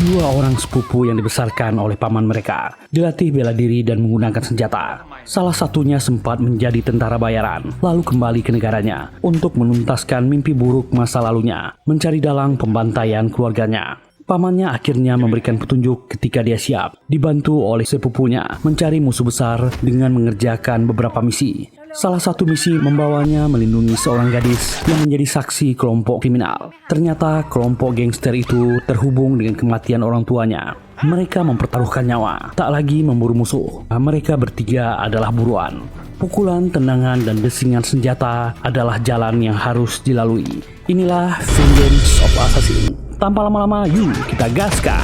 Dua orang sepupu yang dibesarkan oleh paman mereka dilatih bela diri dan menggunakan senjata. Salah satunya sempat menjadi tentara bayaran, lalu kembali ke negaranya untuk menuntaskan mimpi buruk masa lalunya, mencari dalang pembantaian keluarganya. Pamannya akhirnya memberikan petunjuk ketika dia siap, dibantu oleh sepupunya mencari musuh besar dengan mengerjakan beberapa misi. Salah satu misi membawanya melindungi seorang gadis yang menjadi saksi kelompok kriminal. Ternyata kelompok gangster itu terhubung dengan kematian orang tuanya. Mereka mempertaruhkan nyawa, tak lagi memburu musuh. Mereka bertiga adalah buruan. Pukulan, tendangan, dan desingan senjata adalah jalan yang harus dilalui. Inilah Vengeance of Assassin. Tanpa lama-lama, yuk kita gaskan!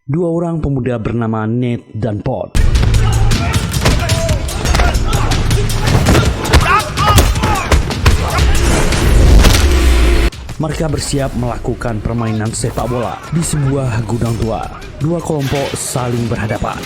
Dua orang pemuda bernama Nate dan Pod. Mereka bersiap melakukan permainan sepak bola di sebuah gudang tua. Dua kelompok saling berhadapan.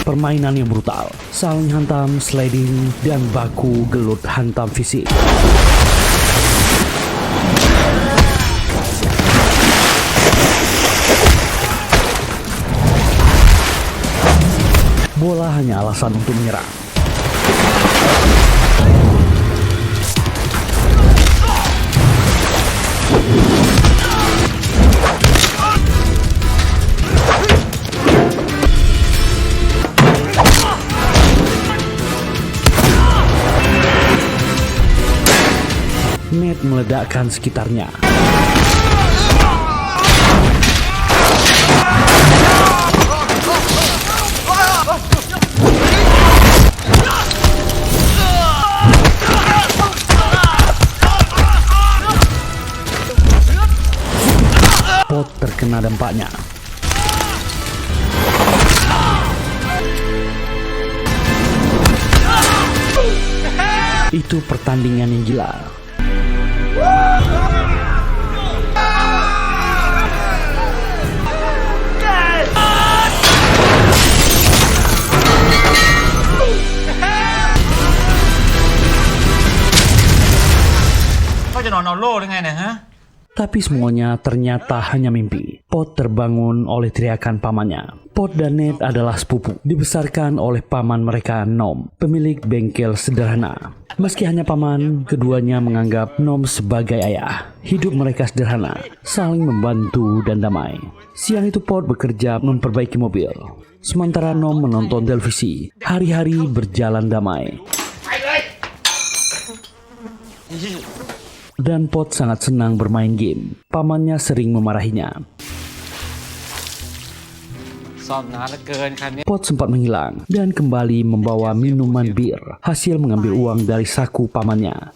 Permainan yang brutal, saling hantam, sliding, dan baku gelut hantam fisik. Bola hanya alasan untuk menyerang. Nate meledakkan sekitarnya. Pod terkena dampaknya. Itu pertandingan yang gila. Kau jangan nol dengan ini, ha? Tapi semuanya ternyata hanya mimpi. Pod terbangun oleh teriakan pamannya. Pod dan Nate adalah sepupu, dibesarkan oleh paman mereka Nom, pemilik bengkel sederhana. Meski hanya paman, keduanya menganggap Nom sebagai ayah. Hidup mereka sederhana, saling membantu dan damai. Siang itu Pod bekerja memperbaiki mobil, sementara Nom menonton televisi. Hari-hari berjalan damai. Dan Pod sangat senang bermain game. Pamannya sering memarahinya. Pod sempat menghilang dan kembali membawa minuman bir, hasil mengambil uang dari saku pamannya.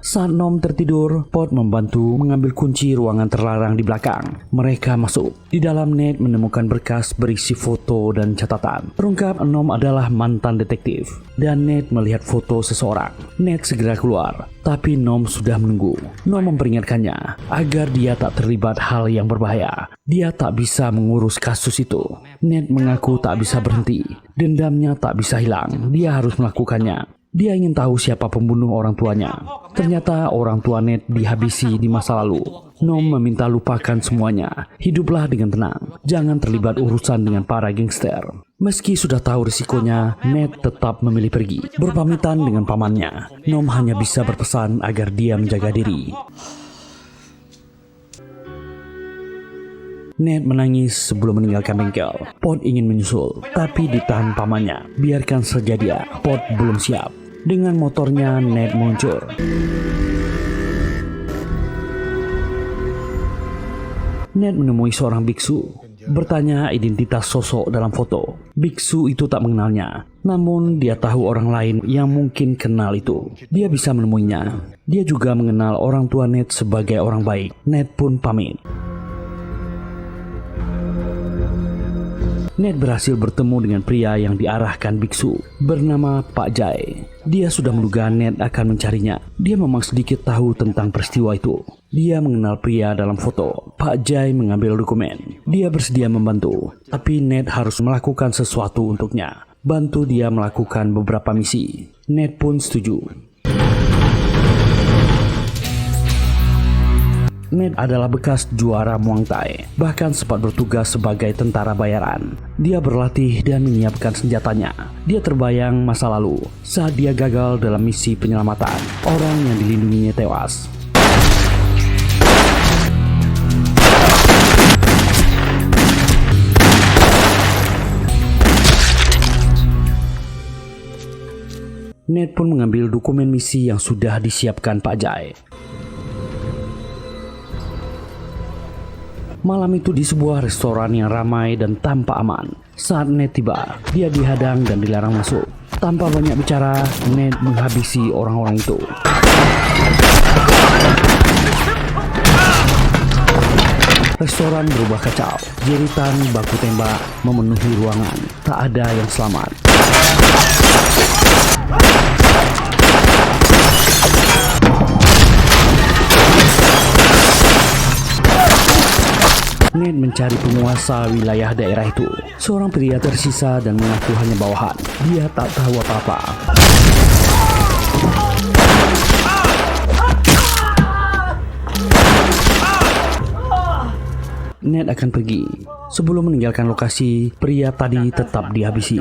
Saat Nom tertidur, Pod membantu mengambil kunci ruangan terlarang di belakang. Mereka masuk. Di dalam Nate menemukan berkas berisi foto dan catatan. Terungkap Nom adalah mantan detektif. Dan Nate melihat foto seseorang. Nate segera keluar, tapi Nom sudah menunggu. Nom memperingatkannya agar dia tak terlibat hal yang berbahaya. Dia tak bisa mengurus kasus itu. Nate mengaku tak bisa berhenti. Dendamnya tak bisa hilang. Dia harus melakukannya. Dia ingin tahu siapa pembunuh orang tuanya. Ternyata orang tua Nate dihabisi di masa lalu. Nom meminta lupakan semuanya. Hiduplah dengan tenang. Jangan terlibat urusan dengan para gangster. Meski sudah tahu risikonya, Nate tetap memilih pergi. Berpamitan dengan pamannya. Nom hanya bisa berpesan agar dia menjaga diri. Nate menangis sebelum meninggalkan bengkel. Pod ingin menyusul, tapi ditahan pamannya. Biarkan saja dia. Pod belum siap. Dengan motornya, Nate meluncur. Ned menemui seorang biksu, bertanya identitas sosok dalam foto. Biksu itu tak mengenalnya, namun dia tahu orang lain yang mungkin kenal itu. Dia bisa menemuinya. Dia juga mengenal orang tua Ned sebagai orang baik. Ned pun pamit. Ned berhasil bertemu dengan pria yang diarahkan biksu, bernama Pak Jai. Dia sudah menduga Ned akan mencarinya. Dia memang sedikit tahu tentang peristiwa itu. Dia mengenal pria dalam foto. Pak Jai mengambil dokumen. Dia bersedia membantu, tapi Ned harus melakukan sesuatu untuknya. Bantu dia melakukan beberapa misi. Ned pun setuju. Ned adalah bekas juara Muay Thai, bahkan sempat bertugas sebagai tentara bayaran. Dia berlatih dan menyiapkan senjatanya. Dia terbayang masa lalu saat dia gagal dalam misi penyelamatan. Orang yang dilindunginya tewas. Ned pun mengambil dokumen misi yang sudah disiapkan Pak Jai. Malam itu di sebuah restoran yang ramai dan tampak aman. Saat Ned tiba, dia dihadang dan dilarang masuk. Tanpa banyak bicara, Ned menghabisi orang-orang itu. Restoran berubah kacau. Jeritan baku tembak memenuhi ruangan. Tak ada yang selamat. Ned mencari penguasa wilayah daerah itu. Seorang pria tersisa dan mengaku hanya bawahan. Dia tak tahu apa-apa. Ned akan pergi. Sebelum meninggalkan lokasi, pria tadi tetap dihabisi.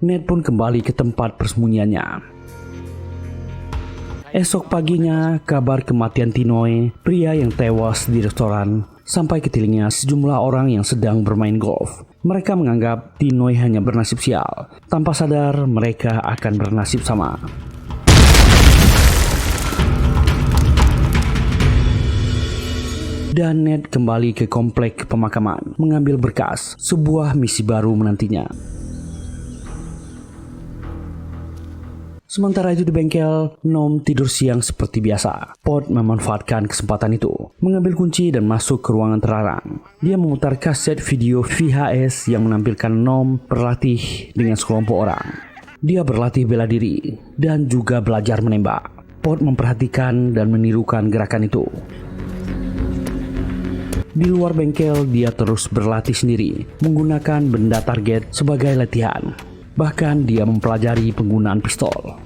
Ned pun kembali ke tempat persembunyiannya. Esok paginya, kabar kematian Tinoy, pria yang tewas di restoran, sampai ke telinga sejumlah orang yang sedang bermain golf. Mereka menganggap Tinoy hanya bernasib sial. Tanpa sadar, mereka akan bernasib sama. Dan Ned kembali ke komplek pemakaman, mengambil berkas. Sebuah misi baru menantinya. Sementara itu di bengkel, Nom tidur siang seperti biasa. Pod memanfaatkan kesempatan itu, mengambil kunci dan masuk ke ruangan terlarang. Dia memutar kaset video VHS yang menampilkan Nom berlatih dengan sekelompok orang. Dia berlatih bela diri dan juga belajar menembak. Pod memperhatikan dan menirukan gerakan itu. Di luar bengkel, dia terus berlatih sendiri, menggunakan benda target sebagai latihan. Bahkan dia mempelajari penggunaan pistol.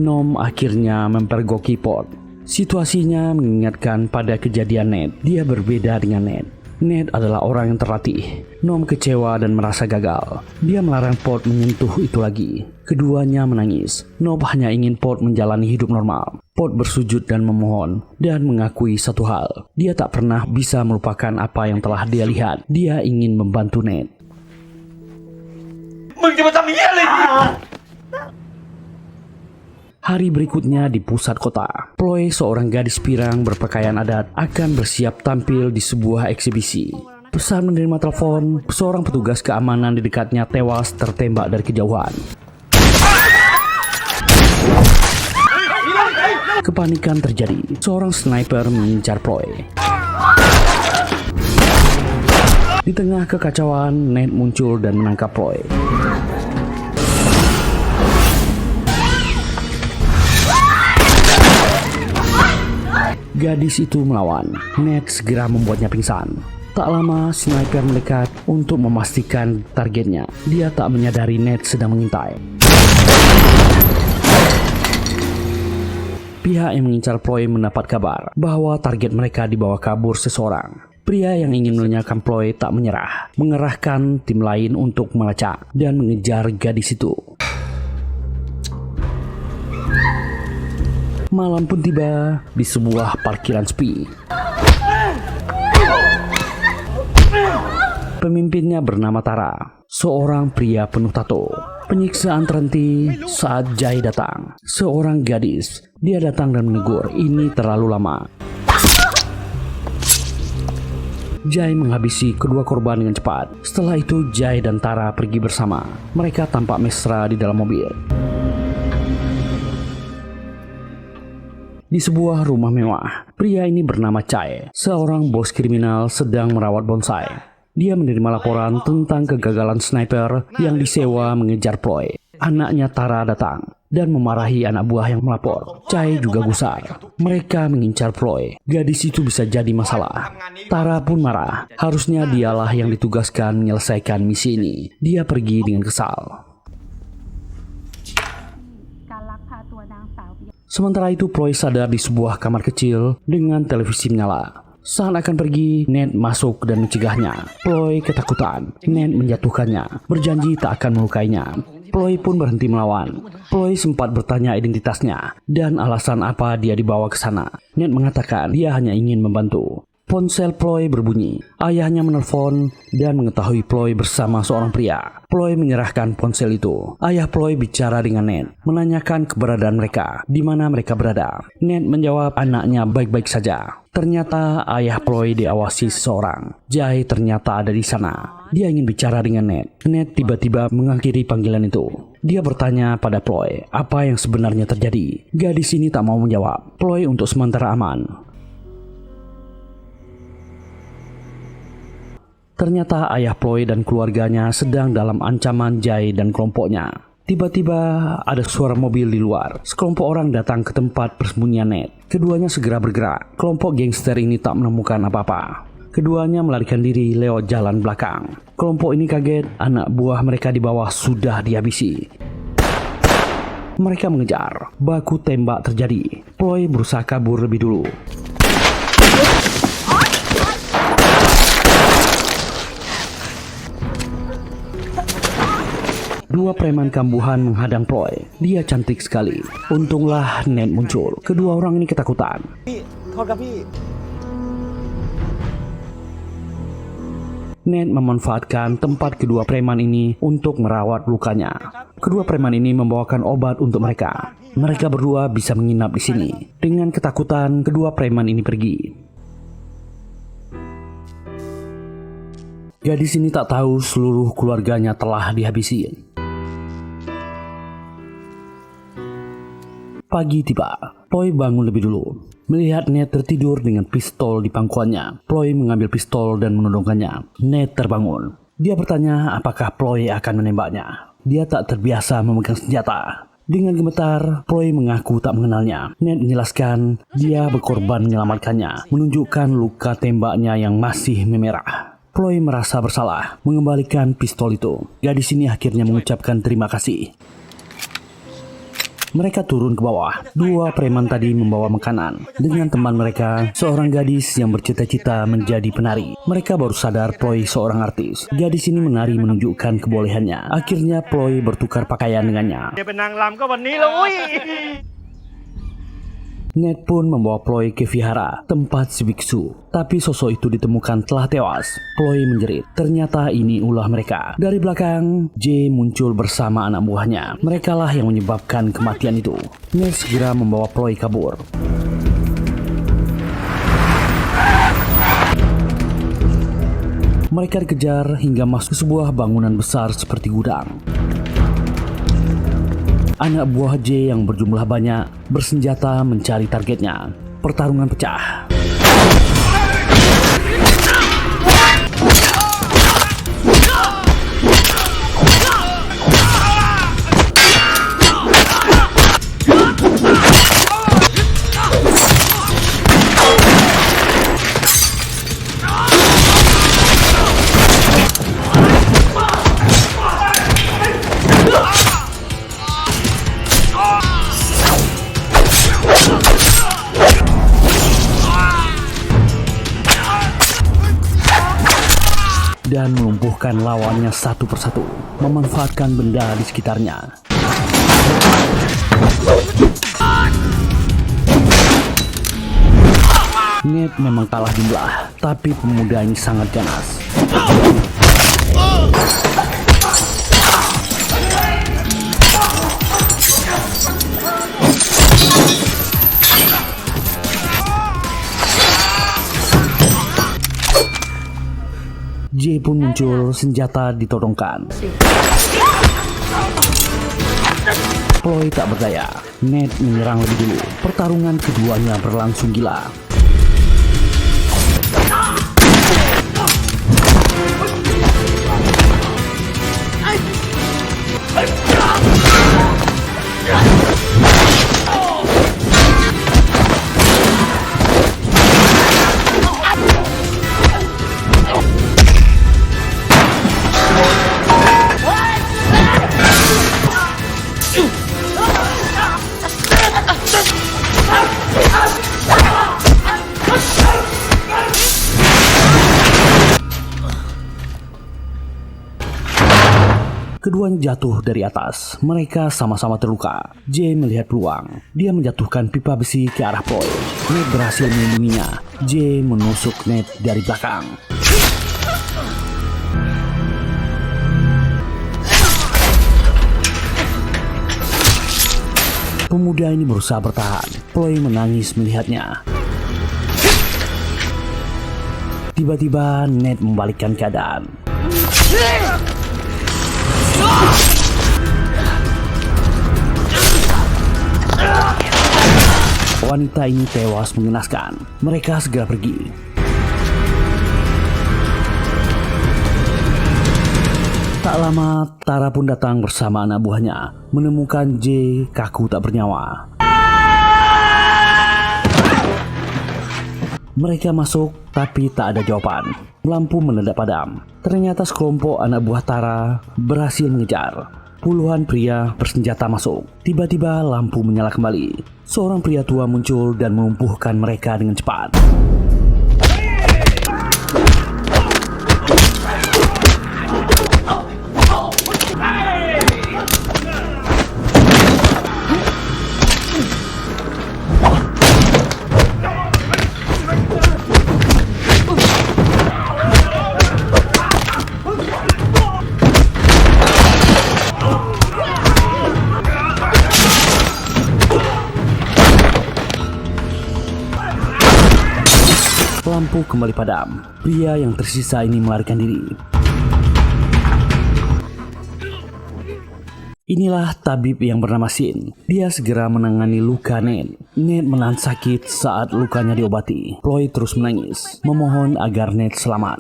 Nom akhirnya mempergoki Pod. Situasinya mengingatkan pada kejadian Ned. Dia berbeda dengan Ned. Ned adalah orang yang terlatih. Nom kecewa dan merasa gagal. Dia melarang Pod menyentuh itu lagi. Keduanya menangis. Nom hanya ingin Pod menjalani hidup normal. Pod bersujud dan memohon dan mengakui satu hal. Dia tak pernah bisa melupakan apa yang telah dia lihat. Dia ingin membantu Ned. Hari berikutnya di pusat kota, Ploy, seorang gadis pirang berpakaian adat, akan bersiap tampil di sebuah eksibisi. Saat menerima telepon, seorang petugas keamanan di dekatnya tewas tertembak dari kejauhan. Kepanikan terjadi. Seorang sniper mengincar Ploy. Di tengah kekacauan, Ned muncul dan menangkap Ploy. Gadis itu melawan. Ned segera membuatnya pingsan. Tak lama, sniper mendekat untuk memastikan targetnya. Dia tak menyadari Ned sedang mengintai. Pihak yang mengincar Ploy mendapat kabar bahwa target mereka dibawa kabur seseorang. Pria yang ingin melenyapkan Ploy tak menyerah, mengerahkan tim lain untuk melacak dan mengejar gadis itu. Malam pun tiba di sebuah parkiran sepi. Pemimpinnya bernama Tara, seorang pria penuh tato. Penyiksaan terhenti saat Jay datang. Seorang gadis. Dia datang dan menegur, ini terlalu lama. Jay menghabisi kedua korban dengan cepat. Setelah itu Jay dan Tara pergi bersama. Mereka tampak mesra di dalam mobil. Di sebuah rumah mewah, pria ini bernama Chai, seorang bos kriminal sedang merawat bonsai. Dia menerima laporan tentang kegagalan sniper yang disewa mengejar Ploy. Anaknya Tara datang dan memarahi anak buah yang melapor. Chai juga gusar. Mereka mengincar Ploy. Gadis itu bisa jadi masalah. Tara pun marah. Harusnya dialah yang ditugaskan menyelesaikan misi ini. Dia pergi dengan kesal. Sementara itu Ploy sadar di sebuah kamar kecil dengan televisi menyala. Saat akan pergi, Ned masuk dan mencegahnya. Ploy ketakutan. Ned menjatuhkannya, berjanji tak akan melukainya. Ploy pun berhenti melawan. Ploy sempat bertanya identitasnya dan alasan apa dia dibawa ke sana. Ned mengatakan dia hanya ingin membantu. Ponsel Ploy berbunyi. Ayahnya menelpon dan mengetahui Ploy bersama seorang pria. Ploy menyerahkan ponsel itu. Ayah Ploy bicara dengan Ned, menanyakan keberadaan mereka, di mana mereka berada. Ned menjawab anaknya baik-baik saja. Ternyata ayah Ploy diawasi seseorang. Jay ternyata ada di sana. Dia ingin bicara dengan Ned. Ned tiba-tiba mengakhiri panggilan itu. Dia bertanya pada Ploy apa yang sebenarnya terjadi. Gadis ini tak mau menjawab. Ploy untuk sementara aman. Ternyata ayah Ploy dan keluarganya sedang dalam ancaman Jay dan kelompoknya. Tiba-tiba ada suara mobil di luar. Sekelompok orang datang ke tempat persembunyian Ned. Keduanya segera bergerak. Kelompok gangster ini tak menemukan apa-apa. Keduanya melarikan diri lewat jalan belakang. Kelompok ini kaget, anak buah mereka di bawah sudah dihabisi. Mereka mengejar. Baku tembak terjadi. Ploy berusaha kabur lebih dulu. Dua preman kambuhan menghadang Ploy. Dia cantik sekali. Untunglah Ned muncul. Kedua orang ini ketakutan. Ned memanfaatkan tempat kedua preman ini untuk merawat lukanya. Kedua preman ini membawakan obat untuk mereka. Mereka berdua bisa menginap di sini. Dengan ketakutan, kedua preman ini pergi. Gadis ini tak tahu seluruh keluarganya telah dihabisi. Pagi tiba, Ploy bangun lebih dulu. Melihat Ned tertidur dengan pistol di pangkuannya, Ploy mengambil pistol dan menodongkannya. Ned terbangun. Dia bertanya apakah Ploy akan menembaknya. Dia tak terbiasa memegang senjata. Dengan gemetar, Ploy mengaku tak mengenalnya. Ned menjelaskan dia berkorban menyelamatkannya, menunjukkan luka tembaknya yang masih memerah. Ploy merasa bersalah, mengembalikan pistol itu. Gadis ini akhirnya mengucapkan terima kasih. Mereka turun ke bawah. Dua preman tadi membawa makanan. Dengan teman mereka, seorang gadis yang bercita-cita menjadi penari. Mereka baru sadar Ploy seorang artis. Gadis ini menari menunjukkan kebolehannya. Akhirnya Ploy bertukar pakaian dengannya. Ned pun membawa Ploy ke vihara, tempat si biksu. Tapi sosok itu ditemukan telah tewas. Ploy menjerit. Ternyata ini ulah mereka. Dari belakang, Jay muncul bersama anak buahnya. Merekalah yang menyebabkan kematian itu. Ned segera membawa Ploy kabur. Mereka dikejar hingga masuk ke sebuah bangunan besar seperti gudang. Anak buah J yang berjumlah banyak bersenjata mencari targetnya. Pertarungan pecah. Dan melumpuhkan lawannya satu persatu, memanfaatkan benda di sekitarnya. Ned memang kalah jumlah, tapi pemuda ini sangat ganas. J pun muncul, senjata ditodongkan. Ploy tak berdaya. Ned menyerang lebih dulu. Pertarungan keduanya berlangsung gila. Keduanya jatuh dari atas. Mereka sama-sama terluka. J melihat peluang. Dia menjatuhkan pipa besi ke arah Ploy. Ned berhasil melindunginya. J menusuk Ned dari belakang. Pemuda ini berusaha bertahan. Ploy menangis melihatnya. Tiba-tiba Ned membalikkan keadaan. Wanita ini tewas mengenaskan. Mereka segera pergi. Tak lama, Tara pun datang bersama anak buahnya, menemukan J kaku tak bernyawa. Mereka masuk, tapi tak ada jawaban. Lampu mendadak padam. Ternyata sekelompok anak buah Tara berhasil mengejar. Puluhan pria bersenjata masuk. Tiba-tiba lampu menyala kembali. Seorang pria tua muncul dan melumpuhkan mereka dengan cepat. Lampu kembali padam. Pria yang tersisa ini melarikan diri. Inilah tabib yang bernama Sin. Dia segera menangani luka Ned. Ned menahan sakit saat lukanya diobati. Ploy terus menangis, memohon agar Ned selamat.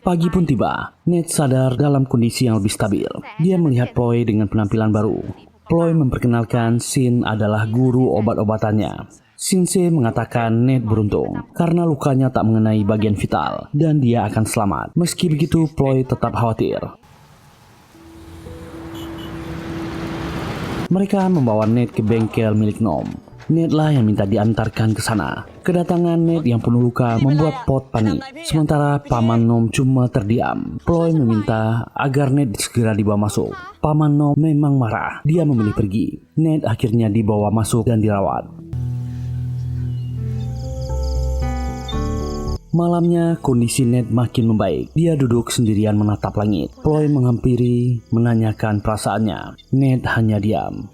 Pagi pun tiba. Ned sadar dalam kondisi yang lebih stabil. Dia melihat Ploy dengan penampilan baru. Ploy memperkenalkan Sin adalah guru obat-obatannya. Sensei mengatakan Ned beruntung karena lukanya tak mengenai bagian vital dan dia akan selamat. Meski begitu, Ploy tetap khawatir. Mereka membawa Ned ke bengkel milik Nom. Ned lah yang minta diantarkan ke sana. Kedatangan Ned yang penuh luka membuat Pot panik. Sementara Paman Nom cuma terdiam. Ploy meminta agar Ned segera dibawa masuk. Paman Nom memang marah. Dia memilih pergi. Ned akhirnya dibawa masuk dan dirawat. Malamnya kondisi Ned makin membaik. Dia duduk sendirian menatap langit. Ploy menghampiri, menanyakan perasaannya. Ned hanya diam.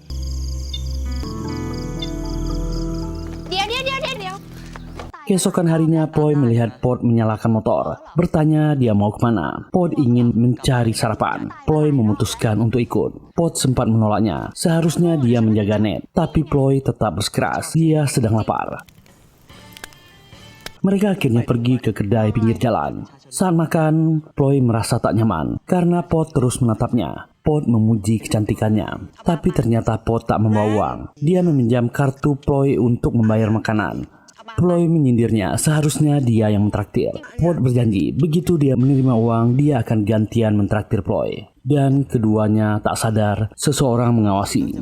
Keesokan harinya, Ploy melihat Pot menyalakan motor. Bertanya dia mau kemana. Pot ingin mencari sarapan. Ploy memutuskan untuk ikut. Pot sempat menolaknya. Seharusnya dia menjaga Ned. Tapi Ploy tetap bersikeras. Dia sedang lapar. Mereka akhirnya pergi ke kedai pinggir jalan. Saat makan, Ploy merasa tak nyaman karena Pot terus menatapnya. Pot memuji kecantikannya. Tapi ternyata Pot tak membawa uang. Dia meminjam kartu Ploy untuk membayar makanan. Ploy menyindirnya, seharusnya dia yang mentraktir. Pot berjanji, begitu dia menerima uang, dia akan gantian mentraktir Ploy. Dan keduanya tak sadar, seseorang mengawasi.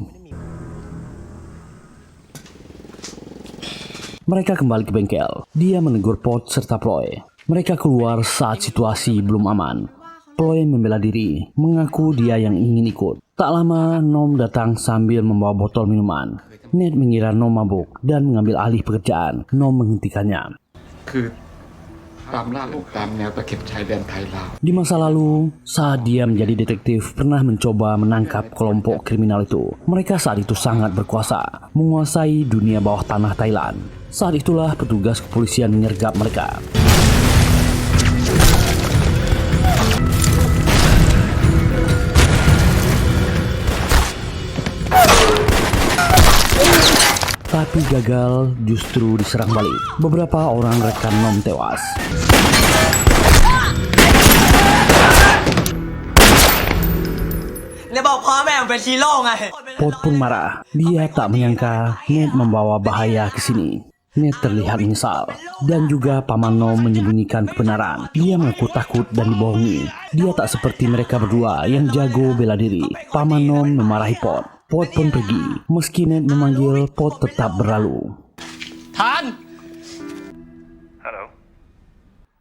Mereka kembali ke bengkel. Dia menegur Pot serta Ploy. Mereka keluar saat situasi belum aman. Ploy membela diri, mengaku dia yang ingin ikut. Tak lama, Nom datang sambil membawa botol minuman. Ned mengira Nom mabuk dan mengambil alih pekerjaan. Nom menghentikannya. ตามล่าลูกตามแนวตะเข็บชายแดนไทยลาว Di masa lalu, saat dia menjadi detektif, pernah mencoba menangkap kelompok kriminal itu. Mereka saat itu sangat berkuasa, menguasai dunia bawah tanah Thailand. Saat itulah petugas kepolisian menyergap mereka. Tapi gagal, justru diserang balik. Beberapa orang rekan Nom tewas. Pot pun marah. Dia tak menyangka Ned membawa bahaya ke sini. Ned terlihat menyesal. Dan juga Paman Nom menyembunyikan kebenaran. Dia mengaku takut dan dibohongi. Dia tak seperti mereka berdua yang jago bela diri. Paman Nom memarahi Pot. Pot pun pergi. Meski Ned memanggil, Pot tetap berlalu. Tan!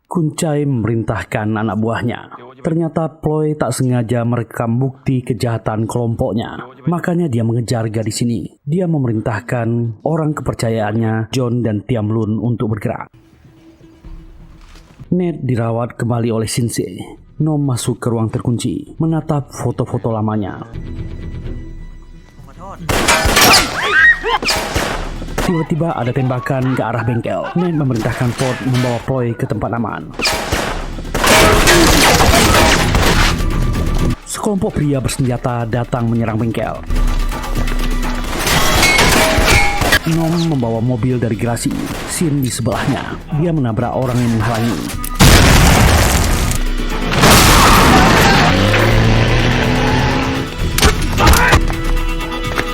Kuncai memerintahkan anak buahnya. Ternyata Ploy tak sengaja merekam bukti kejahatan kelompoknya. Makanya dia mengejar gadis ini. Dia memerintahkan orang kepercayaannya, John dan Tiam Lun, untuk bergerak. Ned dirawat kembali oleh Sinse. Nom masuk ke ruang terkunci, menatap foto-foto lamanya. Tiba-tiba ada tembakan ke arah bengkel. Ned memerintahkan Pot membawa Ploy ke tempat aman. Sekelompok pria bersenjata datang menyerang bengkel. Nom membawa mobil dari garasi. Sin di sebelahnya. Dia menabrak orang yang menghalangi.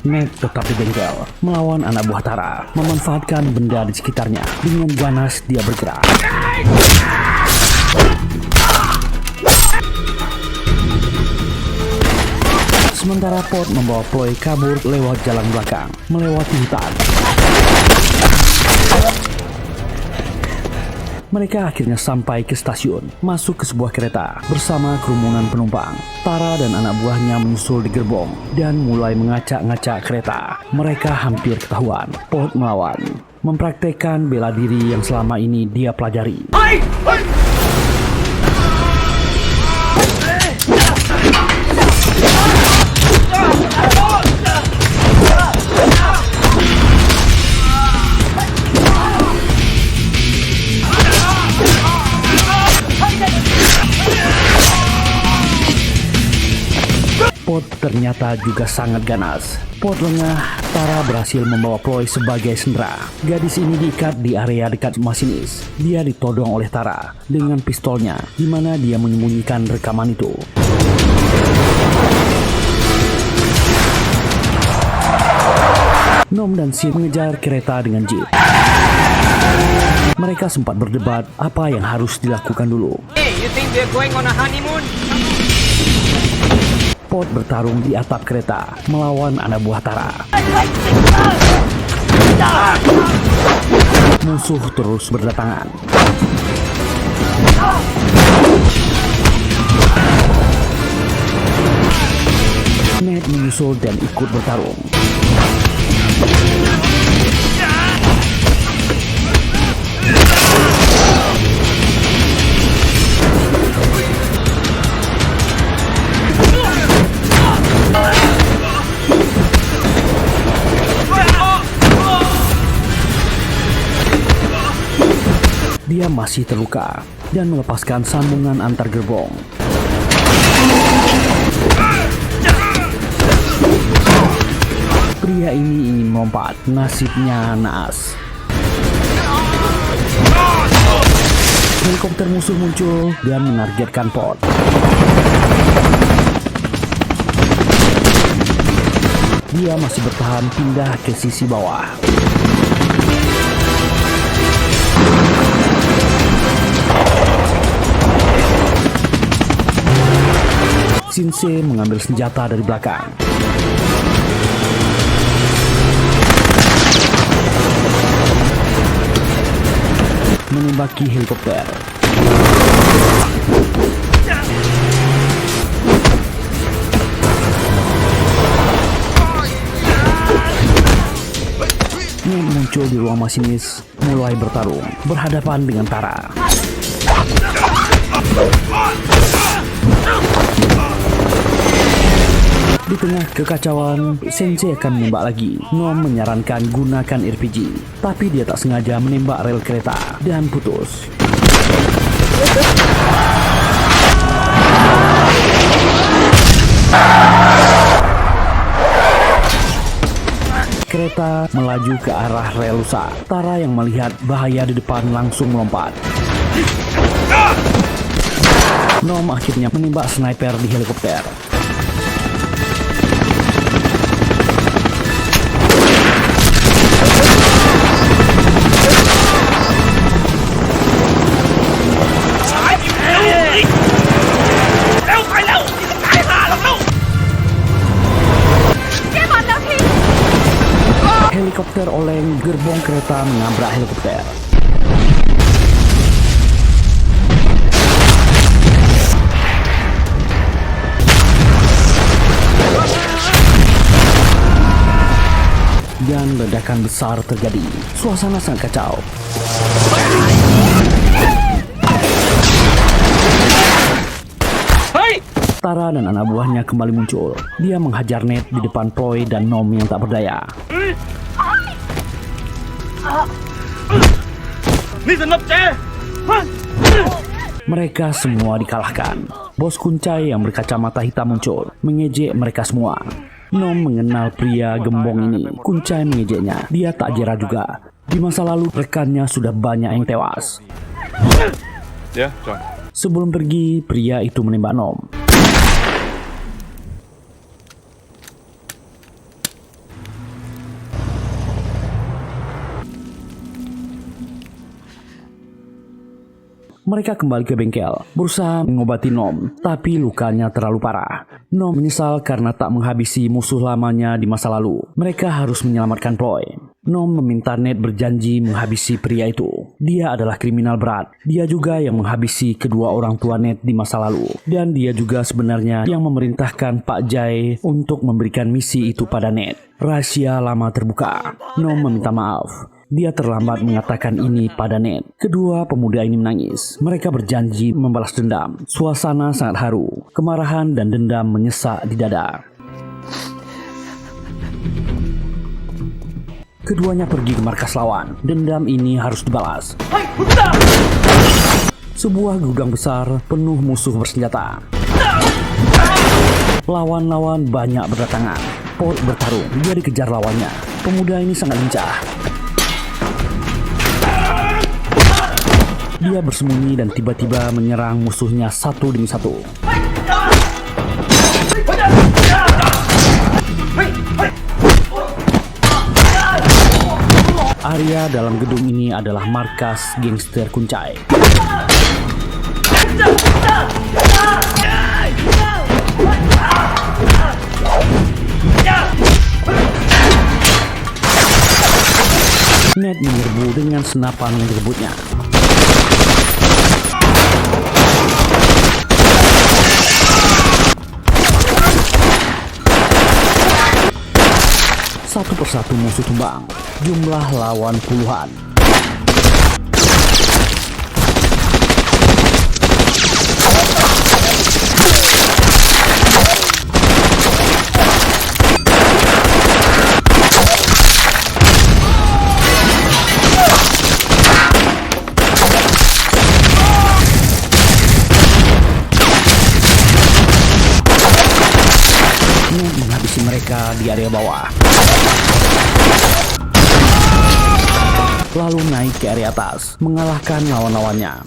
Ned tetap di bengkel, melawan anak buah Tara, memanfaatkan benda di sekitarnya. Dengan ganas dia bergerak. Sementara Pot membawa Ploy kabur lewat jalan belakang, melewati hutan. Mereka akhirnya sampai ke stasiun, masuk ke sebuah kereta bersama kerumunan penumpang. Tara dan anak buahnya menyusul di gerbong dan mulai mengacak-ngacak kereta. Mereka hampir ketahuan. Pot melawan, mempraktekkan bela diri yang selama ini dia pelajari. Pot ternyata juga sangat ganas. Pot lengah, Tara berhasil membawa Ploy sebagai sendera. Gadis ini diikat di area dekat masinis. Dia ditodong oleh Tara dengan pistolnya, di mana dia menyembunyikan rekaman itu. Nom dan Sid mengejar kereta dengan jeep. Mereka sempat berdebat apa yang harus dilakukan dulu. Hey, you think we're going on a honeymoon? Pot bertarung di atap kereta melawan anak buah Tara. Musuh terus berdatangan. Ned menyusul dan ikut bertarung. Dia masih terluka dan melepaskan sambungan antar gerbong. Pria ini ingin melompat, nasibnya naas. Helikopter musuh muncul dan menargetkan Pot. Dia masih bertahan pindah ke sisi bawah. Sinse mengambil senjata dari belakang. Menembaki helikopter. Ned muncul di ruang masinis, mulai bertarung, berhadapan dengan Tara. Di tengah kekacauan, Sensei akan menembak lagi. Nom menyarankan gunakan RPG, tapi dia tak sengaja menembak rel kereta dan putus. Kereta melaju ke arah rel rusak. Tara yang melihat bahaya di depan langsung melompat. Nom akhirnya menembak sniper di helikopter. Helikopter oleng, gerbong kereta menabrak helikopter. Dan ledakan besar terjadi. Suasana sangat kacau. Tara dan anak buahnya kembali muncul. Dia menghajar Ned di depan Ploy dan Nom yang tak berdaya. Mereka semua dikalahkan. Bos Kuncai yang berkacamata hitam muncul, mengejek mereka semua. Nom mengenal pria gembong ini. Kuncai mengejeknya. Dia tak jera juga. Di masa lalu rekannya sudah banyak yang tewas. Sebelum pergi, pria itu menembak Nom. Mereka kembali ke bengkel, berusaha mengobati Nom, tapi lukanya terlalu parah. Nom menyesal karena tak menghabisi musuh lamanya di masa lalu. Mereka harus menyelamatkan Ploy. Nom meminta Ned berjanji menghabisi pria itu. Dia adalah kriminal berat. Dia juga yang menghabisi kedua orang tua Ned di masa lalu. Dan dia juga sebenarnya yang memerintahkan Pak Jai untuk memberikan misi itu pada Ned. Rahasia lama terbuka. Nom meminta maaf. Dia terlambat mengatakan ini pada Ned. Kedua pemuda ini menangis. Mereka berjanji membalas dendam. Suasana sangat haru. Kemarahan dan dendam menyesak di dada. Keduanya pergi ke markas lawan. Dendam ini harus dibalas. Sebuah gudang besar penuh musuh bersenjata. Lawan-lawan banyak berdatangan. Pot bertarung. Dia dikejar lawannya. Pemuda ini sangat lincah. Dia bersembunyi dan tiba-tiba menyerang musuhnya satu demi satu. Area dalam gedung ini adalah markas gangster Kuncai. Ned menyerbu dengan senapan yang direbutnya. Satu persatu musuh tumbang. Jumlah lawan puluhan. Ned menghabisi mereka di area bawah. Lalu naik ke area atas, mengalahkan lawan-lawannya.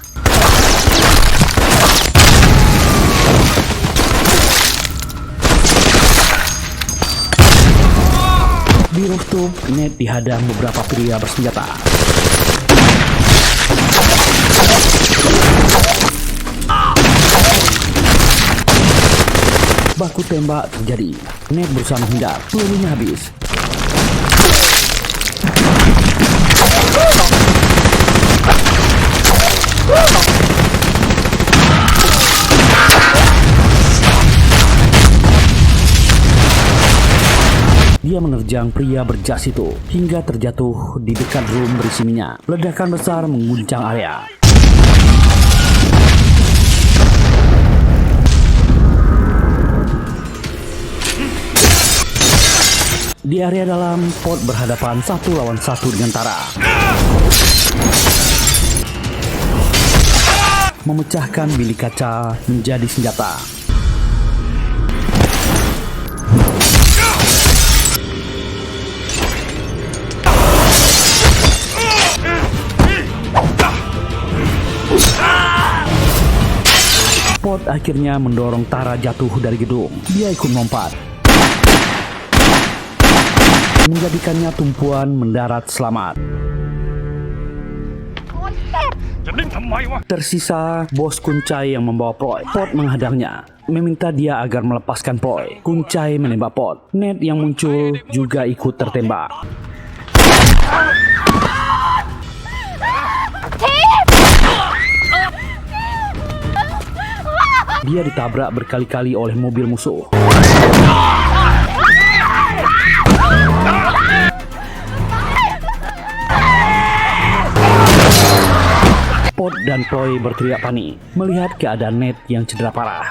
Di rooftop, Ned dihadang beberapa pria bersenjata. Baku tembak terjadi. Ned berusaha menghindar, pelurunya habis. Dia menerjang pria berjas itu hingga terjatuh di dekat room berisi minyak. Ledakan besar mengguncang area. Di area dalam, Pot berhadapan 1 lawan 1 dengan Tara. Memecahkan bilik kaca menjadi senjata. Pot akhirnya mendorong Tara jatuh dari gedung. Dia ikut melompat, menjadikannya tumpuan mendarat selamat. Tersisa bos Kuncai yang membawa Ploy. Pot menghadangnya, meminta dia agar melepaskan Ploy. Kuncai menembak Pot. Ned yang muncul juga ikut tertembak. Dia ditabrak berkali-kali oleh mobil musuh. Pot dan Ploy berteriak panik melihat keadaan Ned yang cedera parah.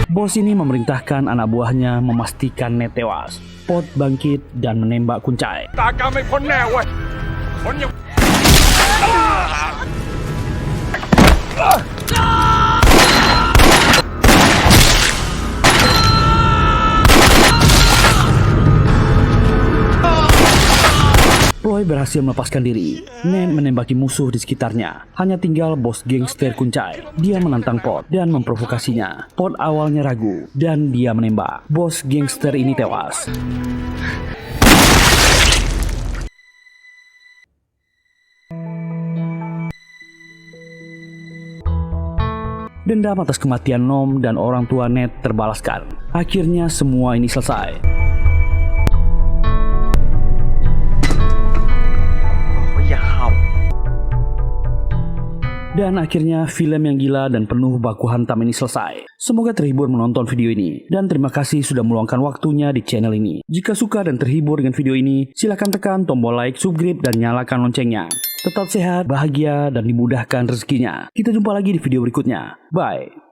Bos ini memerintahkan anak buahnya memastikan Ned tewas. Pot bangkit dan menembak Kuncai. ตากรรมไม่พ้นแน่เว้ยคนอย่าง Ploy berhasil melepaskan diri. Ned menembaki musuh di sekitarnya. Hanya tinggal bos gangster Kuncai. Dia menantang Pot dan memprovokasinya. Pot awalnya ragu dan dia menembak. Bos gangster ini tewas. Dendam atas kematian Nom dan orang tua Ned terbalaskan. Akhirnya semua ini selesai. Dan akhirnya film yang gila dan penuh baku hantam ini selesai. Semoga terhibur menonton video ini. Dan terima kasih sudah meluangkan waktunya di channel ini. Jika suka dan terhibur dengan video ini, silakan tekan tombol like, subscribe, dan nyalakan loncengnya. Tetap sehat, bahagia, dan dimudahkan rezekinya. Kita jumpa lagi di video berikutnya. Bye.